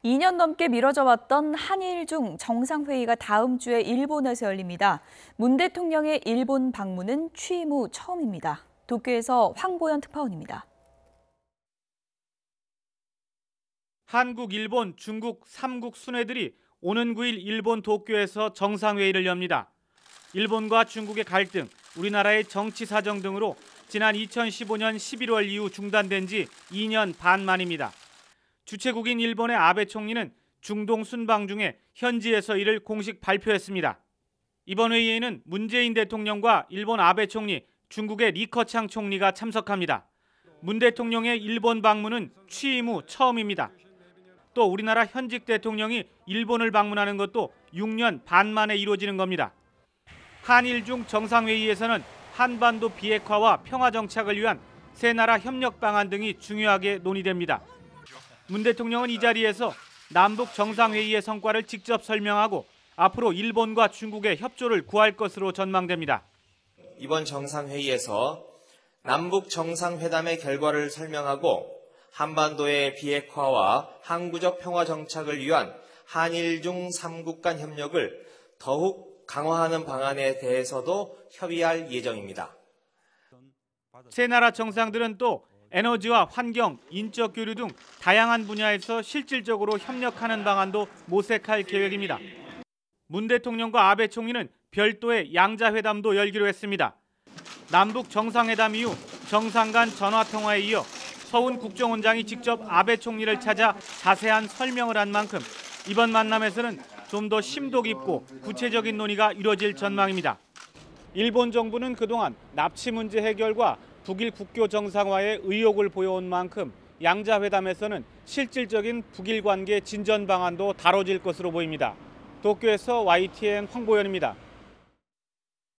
2년 넘게 미뤄져 왔던 한일중 정상회의가 다음 주에 일본에서 열립니다. 문 대통령의 일본 방문은 취임 후 처음입니다. 도쿄에서 황보연 특파원입니다. 한국, 일본, 중국 3국 순회들이 오는 9일 일본 도쿄에서 정상회의를 엽니다. 일본과 중국의 갈등, 우리나라의 정치 사정 등으로 지난 2015년 11월 이후 중단된 지 2년 반 만입니다. 주최국인 일본의 아베 총리는 중동 순방 중에 현지에서 이를 공식 발표했습니다. 이번 회의에는 문재인 대통령과 일본 아베 총리, 중국의 리커창 총리가 참석합니다. 문 대통령의 일본 방문은 취임 후 처음입니다. 또 우리나라 현직 대통령이 일본을 방문하는 것도 6년 반 만에 이루어지는 겁니다. 한일중 정상회의에서는 한반도 비핵화와 평화 정착을 위한 세 나라 협력 방안 등이 중요하게 논의됩니다. 문 대통령은 이 자리에서 남북 정상회의의 성과를 직접 설명하고 앞으로 일본과 중국의 협조를 구할 것으로 전망됩니다. 이번 정상회의에서 남북 정상회담의 결과를 설명하고 한반도의 비핵화와 항구적 평화 정착을 위한 한일중 3국 간 협력을 더욱 강화하는 방안에 대해서도 협의할 예정입니다. 세 나라 정상들은 또 에너지와 환경, 인적 교류 등 다양한 분야에서 실질적으로 협력하는 방안도 모색할 계획입니다. 문 대통령과 아베 총리는 별도의 양자회담도 열기로 했습니다. 남북 정상회담 이후 정상 간 전화통화에 이어 서훈 국정원장이 직접 아베 총리를 찾아 자세한 설명을 한 만큼 이번 만남에서는 좀 더 심도 깊고 구체적인 논의가 이루어질 전망입니다. 일본 정부는 그동안 납치 문제 해결과 북일 국교 정상화에 의욕을 보여온 만큼 양자회담에서는 실질적인 북일 관계 진전 방안도 다뤄질 것으로 보입니다. 도쿄에서 YTN 황보연입니다.